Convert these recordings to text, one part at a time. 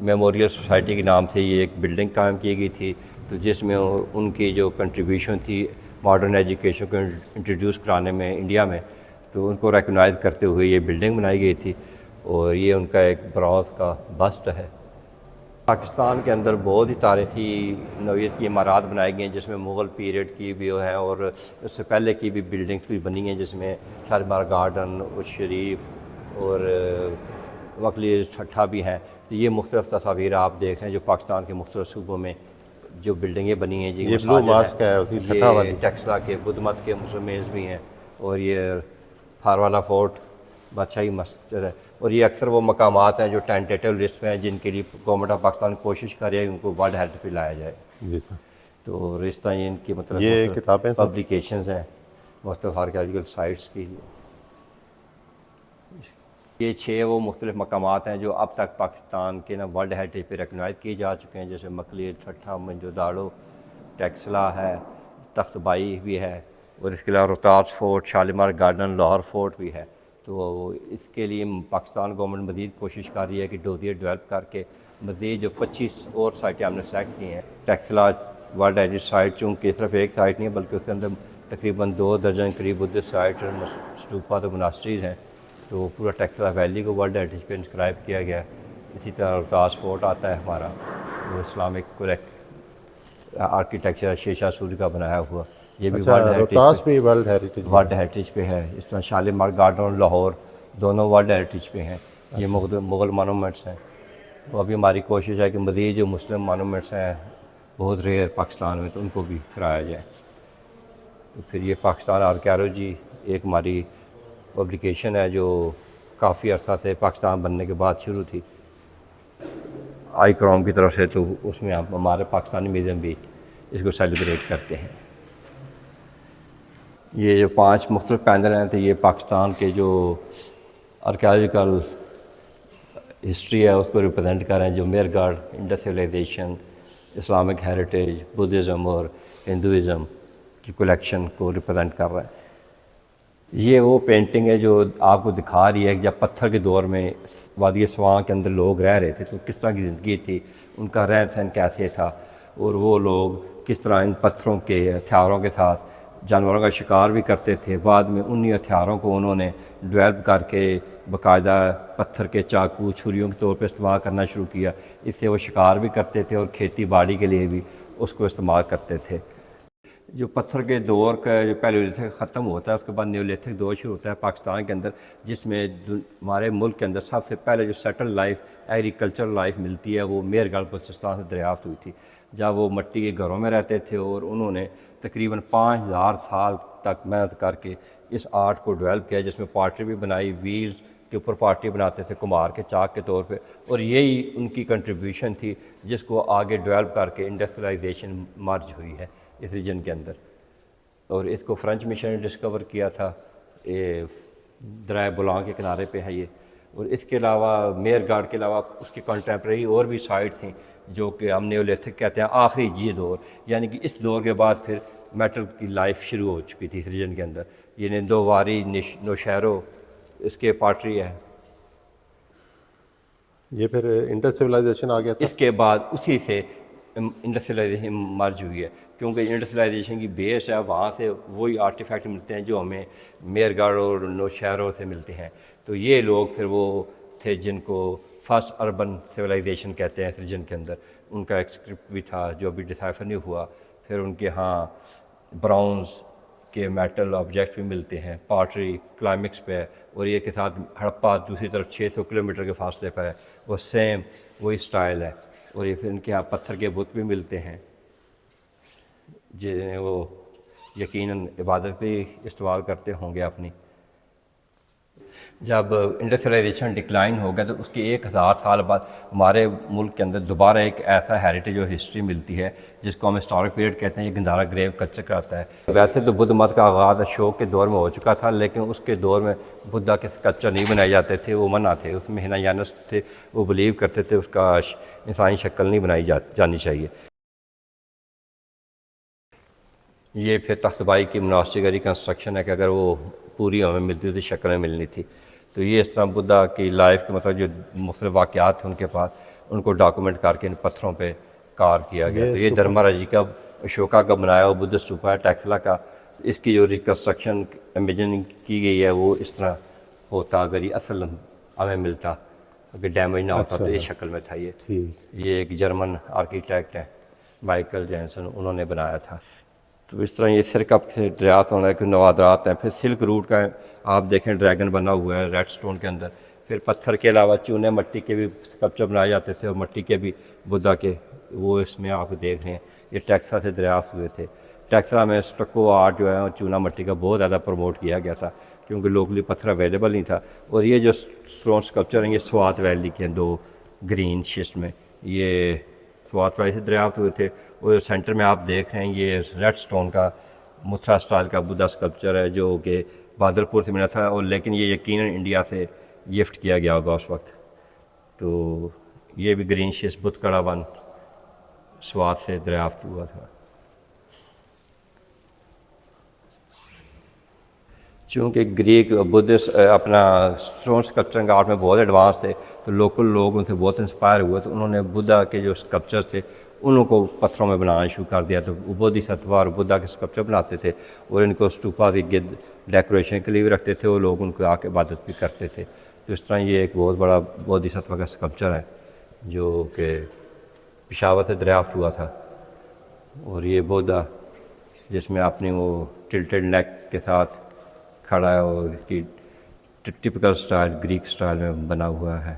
Memorial society کے نام سے یہ ایک بلڈنگ قائم کی گئی تھی، تو جس میں ان کی جو کنٹریبیوشن تھی ماڈرن ایجوکیشن کو انٹروڈیوس کرانے میں انڈیا میں، تو ان کو ریکگنائز کرتے ہوئے یہ بلڈنگ بنائی گئی تھی، اور یہ ان کا ایک برونز کا بسٹ ہے۔ پاکستان کے اندر بہت ہی تاریخی نوعیت کی عمارات بنائی گئی ہیں، جس میں مغل پیریڈ کی بھی ہے اور اس سے پہلے کی بھی بلڈنگس بھی بنی ہیں، جس میں شالیمار گارڈن، ارش شریف اور مقلی ٹھٹھا بھی ہیں۔ تو یہ مختلف تصاویر آپ دیکھ رہے ہیں جو پاکستان کے مختلف صوبوں میں جو بلڈنگیں بنی ہیں۔ یہ بلو ماسک ہے اسی ٹھٹھا والی، یہ ٹیکسلا کے بدھ مت کے مسلمینز بھی ہیں، اور یہ پھاروالا فورٹ بادشاہی مسجد ہے، اور یہ اکثر وہ مقامات ہیں جو ٹینٹیٹو لسٹ میں ہیں جن کے لیے گورنمنٹ آف پاکستان کوشش کر رہی ہے ان کو ورلڈ ہیریٹیج پہ لایا جائے۔ جی سر۔ تو اس طرح ان کی مطلب یہ کتابیں پبلیکیشنز ہیں مختلف آرکیالوجیکل سائٹس کی۔ یہ 6 وہ مختلف مقامات ہیں جو اب تک پاکستان کے ورلڈ ہیریٹیج پہ ریکگنائز کیے جا چکے ہیں، جیسے مکلی ٹھٹھا، منجو داڑو، ٹیکسلا ہے، تخت بائی بھی ہے، اور اس کے علاوہ Rohtas fort, Shalimar garden, Lahore fort بھی ہے۔ تو اس کے لیے پاکستان گورنمنٹ مزید کوشش کر رہی ہے کہ ڈوزیر ڈیولپ کر کے مزید جو 25 اور سائٹیں ہم نے سلیکٹ کی ہیں۔ ٹیکسلا ورلڈ ہیریٹیج سائٹ چونکہ صرف ایک سائٹ نہیں ہے بلکہ اس کے اندر تقریباً 2 درجن قریب بدھسٹ سائٹ اور اسٹوپا تو مناسٹریز ہیں، تو پورا ٹیکسلا ویلی کو ورلڈ ہیریٹیج پہ انسکرائب کیا گیا۔ اسی طرح روہتاس فورٹ آتا ہے ہمارا، وہ اسلامک آرکیٹیکچر شیشا سوری کا بنایا ہوا، یہ بھی روہتاس بھی ورلڈ ہیریٹیج پہ ہے۔ اس طرح شالیمار گارڈن اور لاہور دونوں ورلڈ ہیریٹیج پہ ہیں۔ یہ مغل مانومنٹس ہیں۔ تو ابھی ہماری کوشش ہے کہ مزید جو مسلم مانومنٹس ہیں بہت ریئر پاکستان میں، تو ان کو بھی کرایا جائے۔ تو پھر یہ پاکستان آرکیالوجی ایک ہماری پبلیکیشن ہے جو کافی عرصہ سے پاکستان بننے کے بعد شروع تھی آئی کروم کی طرف سے، تو اس میں ہمارے پاکستانی میوزیم بھی اس کو سیلیبریٹ کرتے ہیں۔ یہ جو 5 مختلف پینل ہیں، تو یہ پاکستان کے جو آرکیالوجیکل ہسٹری ہے اس کو ریپرزینٹ کر رہے ہیں، جو Mehrgarh, Indus civilization, Islamic heritage, Buddhism اور ہندوازم کی کلیکشن کو ریپرزینٹ کر رہا ہے۔ یہ وہ پینٹنگ ہے جو آپ کو دکھا رہی ہے کہ جب پتھر کے دور میں وادی سواں کے اندر لوگ رہ رہے تھے تو کس طرح کی زندگی تھی، ان کا رہن سہن کیسے تھا، اور وہ لوگ کس طرح ان پتھروں کے ہتھیاروں کے ساتھ جانوروں کا شکار بھی کرتے تھے۔ بعد میں انہی ہتھیاروں کو انہوں نے ڈیولپ کر کے باقاعدہ پتھر کے چاقو، چھریوں کے طور پہ استعمال کرنا شروع کیا۔ اس سے وہ شکار بھی کرتے تھے اور کھیتی باڑی کے لیے بھی اس کو استعمال کرتے تھے۔ جو پتھر کے دور کا جو پیلیولیتھک ختم ہوتا ہے، اس کے بعد نیولیتھک دور شروع ہوتا ہے پاکستان کے اندر، جس میں ہمارے ملک کے اندر سب سے پہلے جو سیٹل لائف، ایگریکلچرل لائف ملتی ہے، وہ میرگڑھ بلوچستان سے دریافت ہوئی تھی، جب وہ مٹی کے گھروں میں رہتے تھے، اور انہوں نے تقریباً 5000 سال تک محنت کر کے اس آرٹ کو ڈیولپ کیا، جس میں پارٹری بھی بنائی، ویلز کے اوپر پارٹری بناتے تھے کمار کے چاک کے طور پہ، اور یہی ان کی کنٹریبیوشن تھی جس کو آگے ڈیولپ کر کے انڈسٹریلائزیشن مرج ہوئی ہے اس ریجن کے اندر۔ اور اس کو فرینچ مشن نے ڈسکور کیا تھا، یہ دریا بولان کے کنارے پہ ہے یہ۔ اور اس کے علاوہ میرگڑھ کے علاوہ اس کے کنٹمپریری اور بھی سائٹ تھیں جو کہ ہم نیولیتھک کہتے ہیں، آخری یہ دور، یعنی کہ اس دور کے بعد پھر میٹل کی لائف شروع ہو چکی تھی اس ریجن کے اندر۔ یہ نندوواری، نوشہرو، اس کے پاٹری ہے۔ یہ پھر انڈس سویلائزیشن آ گیا اس کے بعد اسی سے انڈسٹریلائزیشن مرج ہوئی ہے، کیونکہ انڈسٹریلائزیشن کی بیس ہے، وہاں سے وہی آرٹیفیکٹ ملتے ہیں جو ہمیں میرگڑھ اور نوشہروں سے ملتے ہیں۔ تو یہ لوگ پھر وہ تھے جن کو فرسٹ اربن سویلائزیشن کہتے ہیں اس ریجن کے اندر۔ ان کا ایک اسکرپٹ بھی تھا جو ابھی ڈسائفر نہیں ہوا۔ پھر ان کے ہاں برونز کے میٹل آبجیکٹ بھی ملتے ہیں، پاٹری کلائمکس پہ، اور یہ کے ساتھ ہڑپا دوسری طرف 600 کلومیٹر کے فاصلے پہ ہے، وہ سیم وہی سٹائل ہے۔ اور یہ پھر ان کے ہاں پتھر کے بت بھی ملتے ہیں جنہیں وہ یقیناً عبادت بھی استعمال کرتے ہوں گے اپنی۔ جب انڈسٹریلائزیشن ڈکلائن ہو گیا تو اس کے 1000 سال بعد ہمارے ملک کے اندر دوبارہ ایک ایسا ہیریٹیج اور ہسٹری ملتی ہے جس کو ہم ہسٹورک پیریڈ کہتے ہیں۔ یہ گندھارا گریو کلچر کرتا ہے۔ ویسے تو بدھ مت کا آغاز اشوک کے دور میں ہو چکا تھا، لیکن اس کے دور میں بدھا کے اسکلپچر نہیں بنائے جاتے تھے، وہ منع تھے۔ اس میں ہینایانس تھے، وہ بلیو کرتے تھے اس کا انسانی شکل نہیں بنائی جانی چاہیے۔ یہ پھر تخت بائی کی مناسب ریکنسٹرکشن ہے کہ اگر وہ پوری ہمیں ملتی تھی شکل میں ملنی تھی۔ تو یہ اس طرح بدھا کی لائف کے مطلب جو مختلف واقعات تھے ان کے پاس، ان کو ڈاکومنٹ کر کے ان پتھروں پہ کار کیا گیا. تو یہ دھرما جی کا اشوکا کا بنایا ہوا بدھ استوپا ہے ٹیکسلا کا. اس کی جو ریکنسٹرکشن امیجن کی گئی ہے وہ اس طرح ہوتا اگر یہ اصل ہمیں ملتا, اگر ڈیمیج نہ ہوتا تو اس شکل میں تھا. یہ ایک جرمن آرکیٹیکٹ ہے مائیکل جینسن, انہوں نے بنایا تھا. تو اس طرح یہ سرکپ سے دریافت ہونا ہے کہ نوادرات ہیں. پھر سلک روٹ کا آپ دیکھیں ڈریگن بنا ہوا ہے ریڈ سٹون کے اندر. پھر پتھر کے علاوہ چونے مٹی کے بھی اسکلپچر بنائے جاتے تھے اور مٹی کے بھی بدھا کے, وہ اس میں آپ دیکھ رہے ہیں. یہ ٹیکسلا سے دریافت ہوئے تھے. ٹیکسلا میں اسٹکو آرٹ جو ہے چونا مٹی کا بہت زیادہ پروموٹ کیا گیا تھا کیونکہ لوکلی پتھر اویلیبل نہیں تھا. اور یہ جو اسٹون اسکلپچر ہیں یہ سوات ویلی کے ہیں, 2 گرین شسٹ میں, یہ سوات ویلی سے دریافت ہوئے تھے. اور سینٹر میں آپ دیکھ رہے ہیں یہ ریڈ سٹون کا متھرا سٹائل کا بدھا اسکلپچر ہے جو کہ بہادر پور سے ملا تھا, اور لیکن یہ یقیناً انڈیا سے گفٹ کیا گیا ہوگا اس وقت. تو یہ بھی گرین شسٹ بت کڑا 1 سوات سے دریافت ہوا تھا. چونکہ گریک بدھسٹ اپنا اسٹون اسکلپچر کا آرٹ میں بہت ایڈوانس تھے تو لوکل لوگ ان سے بہت انسپائر ہوئے. تو انہوں نے بدھا کے جو اسکلپچر تھے انہوں کو پتھروں میں بنانا شروع کر دیا. تو بودھی ستوا اور بدھا کے اسکلپچر بناتے تھے اور ان کو اسٹوپا کے گرد ڈیکوریشن کے لیے بھی رکھتے تھے اور لوگ ان کو آ کے عبادت بھی کرتے تھے. تو اس طرح یہ ایک بہت بڑا بودھی ستوا کا اسکلپچر ہے جو کہ پشاور سے دریافت ہوا تھا. اور یہ بدھا جس میں اپنی وہ ٹلٹڈ نیک کے ساتھ کھڑا ہے اور اس کی ٹپیکل سٹائل گریک سٹائل میں بنا ہوا ہے.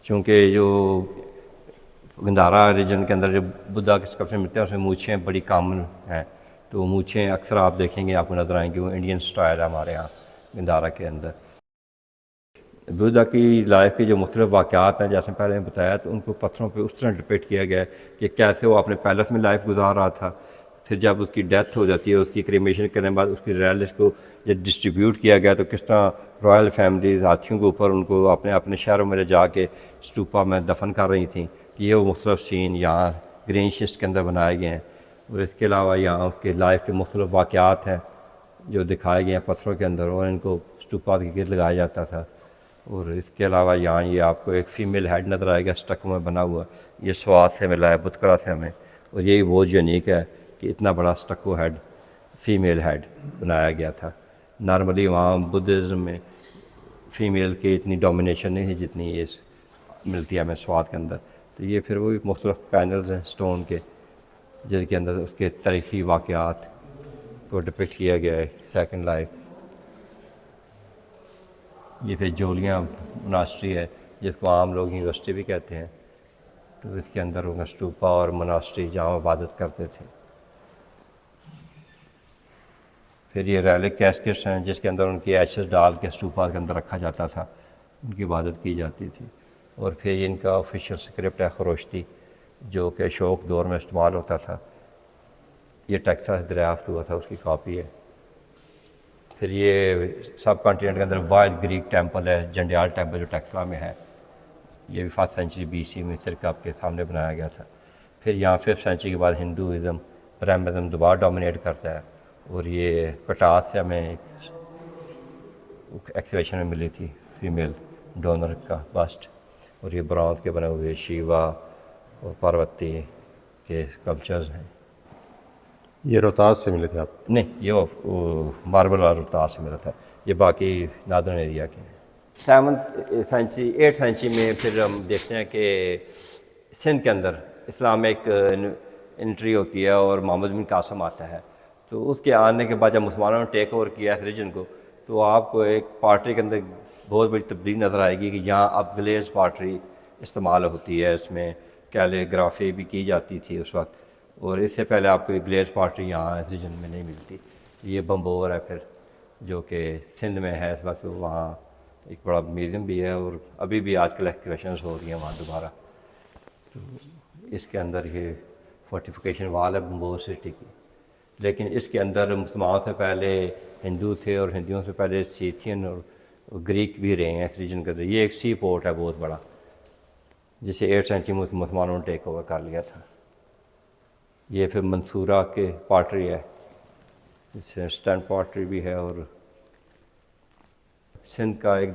چونکہ جو گندھارا ریجن کے اندر جو بدھا کے اسکلپچر ملتے ہیں اس میں مونچھیں بڑی کامن ہیں. تو مونچھیں اکثر آپ دیکھیں گے آپ کو نظر آئیں گے وہ انڈین سٹائل ہے ہمارے یہاں گندھارا کے اندر. بدھا کی لائف کے جو مختلف واقعات ہیں جیسے پہلے میں بتایا تو ان کو پتھروں پہ اس طرح ڈپکٹ کیا گیا ہے کہ کیسے وہ اپنے پیلس میں لائف گزار رہا تھا. پھر جب اس کی ڈیتھ ہو جاتی ہے اس کی کریمیشن کرنے کے بعد اس کی ریلس کو جب ڈسٹریبیوٹ کیا گیا تو کس طرح رائل فیملیز ہاتھیوں کے اوپر ان کو اپنے اپنے شہروں میں لے جا کے اسٹوپا میں دفن کر رہی تھیں. یہ وہ مختلف سین یہاں گرین شسٹ کے اندر بنائے گئے ہیں. اور اس کے علاوہ یہاں اس کے لائف کے مختلف واقعات ہیں جو دکھائے گئے ہیں پتھروں کے اندر اور ان کو اسٹوپا کے گرد لگایا جاتا تھا. اور اس کے علاوہ یہاں یہ آپ کو ایک فیمیل ہیڈ نظر آئے گا اسٹکو میں بنا ہوا. یہ سوات سے ملا ہے بتکڑا سے ہمیں, اور یہی بہت یونیک ہے کہ اتنا بڑا اسٹکو ہیڈ فیمیل ہیڈ بنایا گیا تھا. نارملی وہاں بدھزم میں فیمیل کی اتنی ڈومینیشن نہیں ہے جتنی یہ ملتی ہے ہمیں سوات کے اندر. تو یہ پھر وہ مختلف پینلز ہیں اسٹون کے جن کے اندر اس کے تاریخی واقعات کو ڈپکٹ کیا گیا ہے. سیکنڈ لائف یہ پھر جولیاں مناسٹری ہے جس کو عام لوگ یونیورسٹی بھی کہتے ہیں. تو اس کے اندر وہ اسٹوپا اور مناسٹری جہاں عبادت کرتے تھے. پھر یہ ریلک کیسکٹس ہیں جس کے اندر ان کی ایشز ڈال کے اسٹوپا کے اندر رکھا جاتا تھا, ان کی عبادت کی جاتی تھی. اور پھر ان کا آفیشیل اسکرپٹ ہے خروشتی جو کہ اشوک دور میں استعمال ہوتا تھا. یہ ٹیکسلا سے دریافت ہوا تھا, اس کی کاپی ہے. پھر یہ سب کانٹیننٹ کے اندر واحد گریک ٹیمپل ہے جنڈیال ٹیمپل جو ٹیکسلا میں ہے. یہ بھی 5th سینچری BC میں سرکپ کے سامنے بنایا گیا تھا. پھر یہاں 5th سینچری کے بعد ہندوازم برہمزم دوبارہ ڈومینیٹ کرتا ہے. اور یہ کٹاس سے ہمیں ایکسیبیشن میں ملی تھی فیمیل ڈونر کا بسٹ. اور یہ برونز کے بنے ہوئے شیوا اور پاروتی کے اسکلپچرز ہیں. یہ روہتاس سے ملے تھے آپ؟ نہیں, یہ ماربل اور روہتاس سے ملا تھا. یہ باقی نادرن ایریا کے ہیں. 7th سینچری 8th سینچری میں پھر ہم دیکھتے ہیں کہ سندھ کے اندر اسلامک انٹری ہوتی ہے اور محمد بن قاسم آتا ہے. تو اس کے آنے کے بعد جب مسلمانوں نے ٹیک اوور کیا اس ریجن کو تو آپ کو ایک پارٹری کے اندر بہت بڑی تبدیلی نظر آئے گی کہ یہاں اب گلیز پارٹری استعمال ہوتی ہے. اس میں کیلیگرافی بھی کی جاتی تھی اس وقت, اور اس سے پہلے آپ کو گلیز پارٹری یہاں اس ریجن میں نہیں ملتی. یہ بمبور ہے پھر جو کہ سندھ میں ہے اس وقت. وہاں ایک بڑا میوزیم بھی ہے اور ابھی بھی آج کل ایکسکیویشنز ہو رہی ہیں وہاں دوبارہ. تو اس کے اندر یہ فورٹیفیکیشن وال ہے بمبور سٹی کی. لیکن اس کے اندر مسلمانوں سے پہلے ہندو تھے اور ہندوؤں سے پہلے سیتھین اور گریک بھی رہے ہیں اس ریجن کے اندر. یہ ایک سی پورٹ ہے بہت بڑا جسے 8th سینچری میں مسلمانوں نے ٹیک اوور کر لیا تھا. یہ پھر منصورہ کے پارٹری ہے جس سے اسٹینڈ پارٹری بھی ہے. اور سندھ کا ایک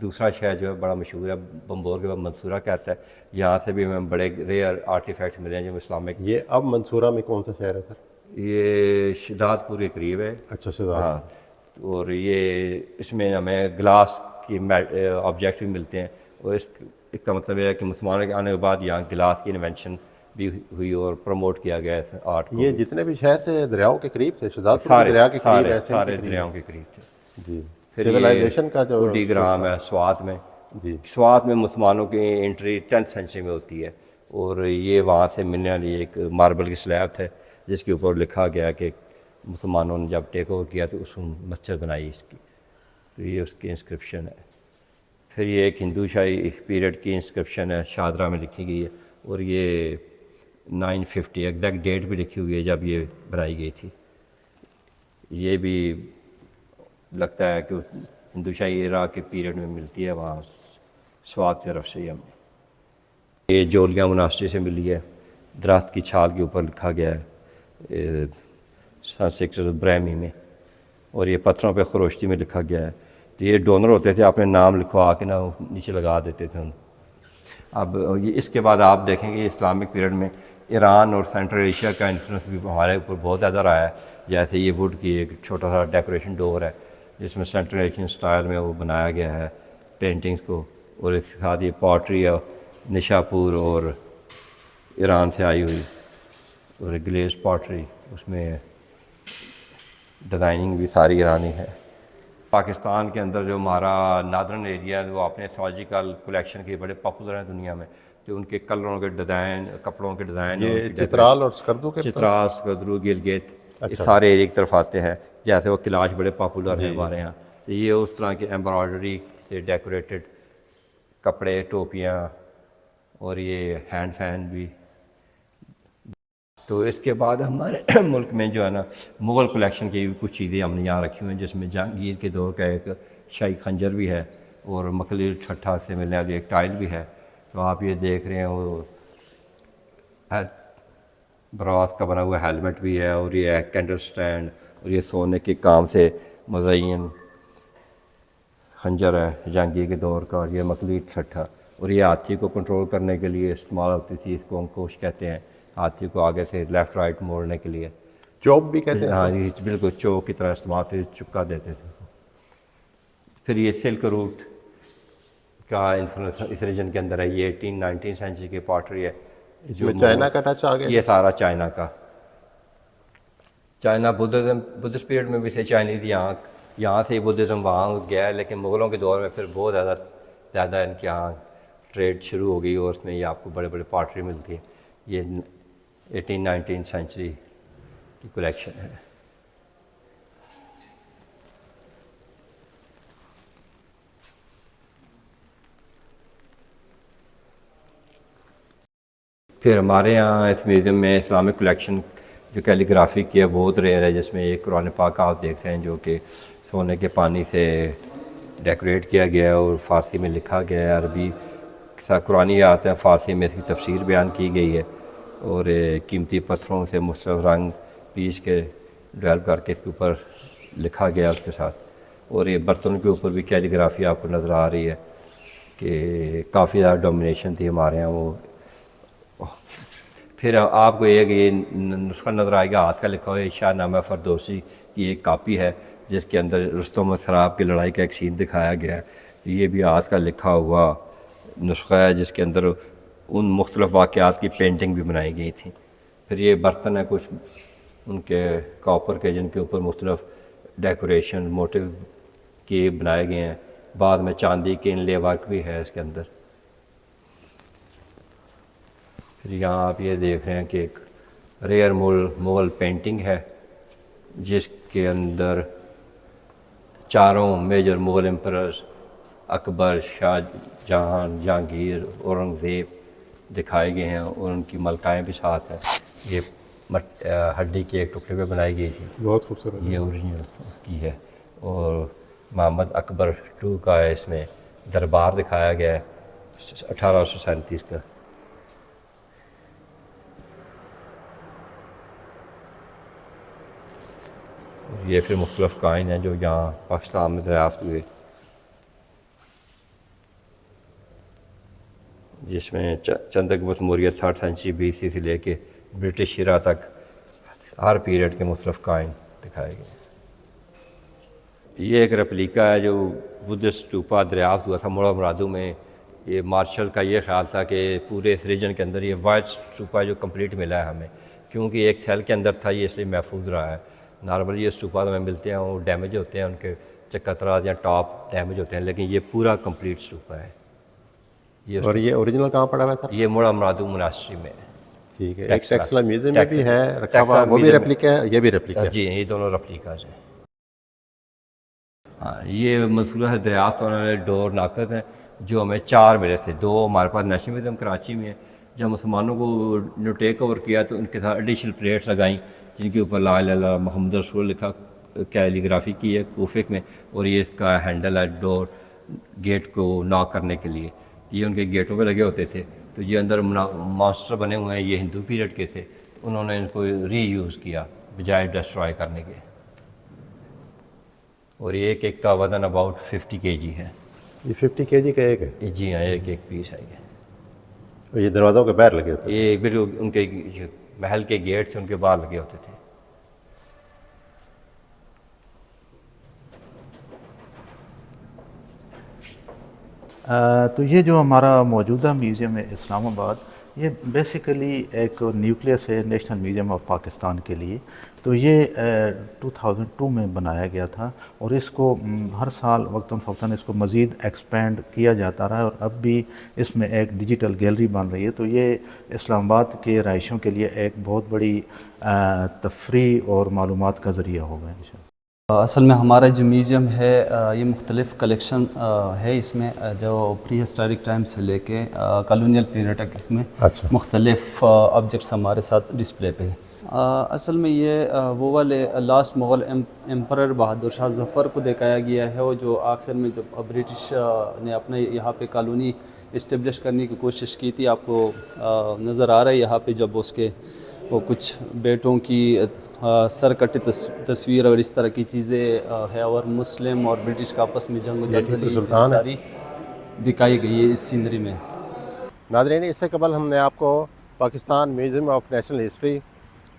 دوسرا شہر جو ہے بڑا مشہور ہے بمبور کے بعد منصورہ کہتا ہے، یہاں سے بھی ہمیں بڑے ریئر آرٹیفیکٹس ملے ہیں جو اسلامک. یہ اب منصورہ میں کون سا شہر ہے سر؟ یہ شداد پور کے قریب ہے. اچھا شہزاد. ہاں، اور یہ اس میں ہمیں گلاس کی آبجیکٹ بھی ملتے ہیں، اور اس کا مطلب یہ ہے کہ مسلمانوں کے آنے کے بعد یہاں گلاس کی انوینشن بھی ہوئی اور پروموٹ کیا گیا ہے آرٹ کو. یہ جتنے بھی شہر تھے دریاؤں کے قریب تھے، شہزاد پور دریا کے قریب ہے، سارے دریاؤں کے قریب تھے. جی. پھر سویلائزیشن کا جو اوڈی گرام ہے سوات میں. جی. سوات میں مسلمانوں کی انٹری 10th سینچری میں ہوتی ہے، اور یہ وہاں سے ملنے والی ایک ماربل کی سلیب ہے جس کے اوپر لکھا گیا کہ مسلمانوں نے جب ٹیک اوور کیا تو اس میں مسجد بنائی اس کی. تو یہ اس کی انسکرپشن ہے. پھر یہ ایک ہندو شاہی پیریڈ کی انسکرپشن ہے، شاہدرہ میں لکھی گئی ہے، اور یہ 950 ایگزیکٹ ڈیٹ بھی لکھی ہوئی ہے جب یہ بنائی گئی تھی. یہ بھی لگتا ہے کہ ہندو شاہی ایرا کے پیریڈ میں ملتی ہے وہاں سوات کی طرف سے. ہمیں یہ جولیاں مناسٹری سے ملی ہے، درخت کی چھال کے اوپر لکھا گیا ہے سنسکرت برہمی میں، اور یہ پتھروں پہ خروشتی میں لکھا گیا ہے. تو یہ ڈونر ہوتے تھے، اپنے نام لکھوا کے نا نیچے لگا دیتے تھے. اب یہ اس کے بعد آپ دیکھیں گے اسلامک پیریڈ میں ایران اور سینٹرل ایشیا کا انفلوئنس بھی ہمارے اوپر بہت زیادہ رہا ہے. جیسے یہ ووڈ کی ایک چھوٹا سا ڈیکوریشن ڈور ہے جس میں سینٹرل ایشین سٹائل میں وہ بنایا گیا ہے پینٹنگز کو، اور اس کے ساتھ یہ پوٹری ہے نشاپور اور ایران سے آئی ہوئی، اور گلیز پوٹری، اس میں ڈیزائننگ بھی ساری ایرانی ہے. پاکستان کے اندر جو ہمارا نادرن ایریا ہے وہ اپنے سوالوجیکل کلیکشن کے بڑے پاپولر ہیں دنیا میں. تو ان کے کلروں کے ڈیزائن، کپڑوں کے ڈیزائن، یہ چترال اور سکردو کے چترال، سکردرو، گلگت، یہ سارے ایریا کی طرف آتے ہیں. جیسے وہ کلاش بڑے پاپولر ہیں ہمارے یہاں. تو یہ اس طرح کے ایمبرائڈری سے ڈیکوریٹڈ کپڑے، ٹوپیاں، اور یہ ہینڈ فین بھی. تو اس کے بعد ہمارے ملک میں جو ہے نا مغل کلیکشن کی بھی کچھ چیزیں ہم نے یہاں رکھی ہوئی ہیں، جس میں جہانگیر کے دور کا ایک شاہی خنجر بھی ہے، اور مکلی چھٹا سے ملنے والی ایک ٹائل بھی ہے. تو آپ یہ دیکھ رہے ہیں وہ براس کا بنا ہوا ہیلمٹ بھی ہے، اور یہ ہے کینڈل سٹینڈ، اور یہ سونے کے کام سے مزین خنجر ہے جہانگیر کے دور کا، اور یہ مکلی چھٹا، اور یہ ہاتھی کو کنٹرول کرنے کے لیے استعمال ہوتی تھی. اس کو انکوش کہتے ہیں، ہاتھی کو آگے سے لیفٹ رائٹ موڑنے کے لیے. چوک بھی کہتے ہیں. ہاں جی، بالکل چوک کی طرح استعمال ہوتی تھی، چپکا دیتے تھے. پھر یہ سلک روٹ کا انفلوئنس اس ریجن کے اندر ہے. یہ 18-19 سینچری کی پاٹری ہے. اس میں چائنا کا ٹچ آ گیا. یہ سارا چائنا کا. چائنا بدھسٹ پیریڈ میں بھی تھے چائنیز. یہاں سے بدھزم وہاں گیا ہے، لیکن مغلوں کے دور میں پھر بہت زیادہ ان کے یہاں ٹریڈ شروع ہو گئی، اور اس میں یہ آپ کو بڑے بڑے پاٹری ملتی ہے. یہ 18-19 سینچری کی کلیکشن ہے. پھر ہمارے یہاں اس میوزیم میں اسلامک کلیکشن جو کیلی گرافی کی ہے بہت ریئر ہے، جس میں ایک قرآن پاک آپ دیکھ رہے ہیں جو کہ سونے کے پانی سے ڈیکوریٹ کیا گیا ہے اور فارسی میں لکھا گیا ہے. عربی قرآنی آیات ہیں، فارسی میں اس کی تفسیر بیان کی گئی ہے، اور قیمتی پتھروں سے مختلف رنگ پیس کے ڈیولپ کر کے اس کے اوپر لکھا گیا اس کے ساتھ. اور یہ برتن کے اوپر بھی کیلی گرافی آپ کو نظر آ رہی ہے کہ کافی زیادہ ڈومینیشن تھی ہمارے یہاں وہ. پھر آپ کو یہ نسخہ نظر آئے گا ہاتھ کا لکھا ہوا ہے. شاہ نامہ فردوسی کی ایک کاپی ہے جس کے اندر رستم و سراب کی لڑائی کا ایک سین دکھایا گیا ہے. یہ بھی ہاتھ کا لکھا ہوا نسخہ ہے جس کے اندر ان مختلف واقعات کی پینٹنگ بھی بنائی گئی تھی. پھر یہ برتن ہے کچھ ان کے کاپر کے جن کے اوپر مختلف ڈیکوریشن موٹیو کے بنائے گئے ہیں. بعد میں چاندی کے انلے ورک بھی ہے اس کے اندر. پھر یہاں آپ یہ دیکھ رہے ہیں کہ ایک ریئر مغل پینٹنگ ہے جس کے اندر چاروں میجر مغل امپررز اکبر، شاہ جہاں، جہانگیر، اورنگزیب دکھائے گئے ہیں، اور ان کی ملکائیں بھی ساتھ ہیں. یہ ہڈی کے ایک ٹکڑے پہ بنائی گئی تھی، بہت خوبصورت. یہ اوریجنل اس کی ہے. اور محمد اکبر II کا ہے، اس میں دربار دکھایا گیا ہے 1837 کا. یہ پھر مختلف کائن ہیں جو یہاں پاکستان میں دریافت ہوئے. جس میں Chandragupta Maurya 3rd century BC سے لے کے برٹش ایرا تک ہر پیریڈ کے مختلف کائن دکھائے گئے. یہ ایک ریپلیکا ہے جو بدھسٹ اسٹوپا دریافت ہوا تھا موڑا مرادو میں. یہ مارشل کا یہ خیال تھا کہ پورے اس ریجن کے اندر یہ وائٹ اسٹوپا جو کمپلیٹ ملا ہے ہمیں، کیونکہ ایک سیل کے اندر تھا یہ اس لیے محفوظ رہا ہے. نارملی یہ اسٹوپا ہمیں ملتے ہیں وہ ڈیمیج ہوتے ہیں، ان کے چکترات یا ٹاپ ڈیمیج ہوتے ہیں، لیکن یہ پورا کمپلیٹ اسٹوپا ہے. اور یہ اوریجنل کہاں پڑا ہوا ہے سر؟ یہ موڑا مرادو مناسٹری میں. ٹھیک ہے. ایک ٹیکسلا میوزیم میں بھی ہے رکھا ہوا، وہ بھی ریپلیکا ہے، یہ بھی ریپلیکا ہے؟ جی یہ دونوں ریپلیکاز ہیں. ہاں یہ منصورہ سے دریافت ہونے والے ڈور ناقد ہیں جو ہمیں 4 ملے تھے. 2 ہمارے پاس نیشنل میوزیم کراچی میں ہے. جب مسلمانوں کو ٹیک اوور کیا تو ان کے ساتھ ایڈیشنل پلیٹس لگائیں جن کے اوپر لا الہ الا اللہ محمد رسول لکھا، کیلیگرافی کی ہے کوفک میں، اور یہ اس کا ہینڈل ہے ڈور گیٹ کو ناک کرنے کے لیے. یہ ان کے گیٹوں پہ لگے ہوتے تھے. تو یہ اندر مانسٹر بنے ہوئے ہیں، یہ ہندو پیریڈ کے تھے. انہوں نے ان کو ری یوز کیا بجائے ڈسٹرائے کرنے کے. اور یہ ایک کا وزن اباؤٹ 50 kg ہے. یہ 50 kg کا ایک ہے؟ جی ہاں ایک پیس ہے یہ. اور یہ دروازوں کے باہر لگے ہوتے ہیں؟ یہ بالکل ان کے محل کے گیٹ سے ان کے باہر لگے ہوتے تھے. تو یہ جو ہمارا موجودہ میوزیم ہے اسلام آباد، یہ بیسیکلی ایک نیوکلیس ہے نیشنل میوزیم آف پاکستان کے لیے. تو یہ 2002 میں بنایا گیا تھا، اور اس کو ہر سال وقتاً فوقتاً اس کو مزید ایکسپینڈ کیا جاتا رہا ہے، اور اب بھی اس میں ایک ڈیجیٹل گیلری بن رہی ہے. تو یہ اسلام آباد کے رہائشیوں کے لیے ایک بہت بڑی تفریح اور معلومات کا ذریعہ ہوگا انشاءاللہ. اصل میں ہمارا جو میوزیم ہے یہ مختلف کلیکشن ہے. اس میں جو پری ہسٹورک ٹائم سے لے کے کالونیل پیریڈ تک اس میں مختلف آبجیکٹس ہمارے ساتھ ڈسپلے پہ ہیں. اصل میں یہ وہ والے لاسٹ مغل ایمپرر بہادر شاہ ظفر کو دکھایا گیا ہے، وہ جو آخر میں جب برٹش نے اپنے یہاں پہ کالونی اسٹیبلش کرنے کی کوشش کی تھی. آپ کو نظر آ رہا ہے یہاں پہ جب اس کے وہ کچھ بیٹوں کی سر کٹی تصویر اور اس طرح کی چیزیں ہے، اور مسلم اور برٹش کا آپس میں جنگ و جدل یہ چیزیں ساری دکھائی گئی ہے اس سینری میں. ناظرین، اس سے قبل ہم نے آپ کو Pakistan museum of national history,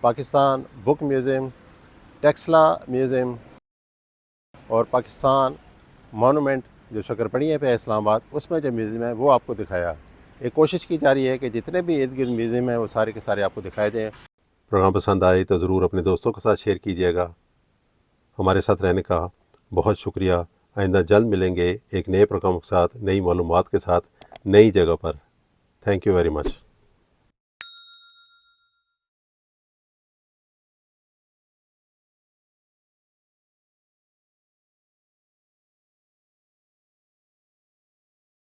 Pakistan book museum, Taxila museum اور پاکستان مونومنٹ جو شکرپڑیے پہ ہے اسلام آباد، اس میں جو میوزیم ہے وہ آپ کو دکھایا. ایک کوشش کی جا رہی ہے کہ جتنے بھی ارد گرد میوزیم ہیں وہ سارے کے سارے آپ کو دکھائے دیں. پروگرام پسند آئے تو ضرور اپنے دوستوں کے ساتھ شیئر کیجیے گا. ہمارے ساتھ رہنے کا بہت شکریہ. آئندہ جلد ملیں گے ایک نئے پروگرام کے ساتھ، نئی معلومات کے ساتھ، نئی جگہ پر. Thank you very much.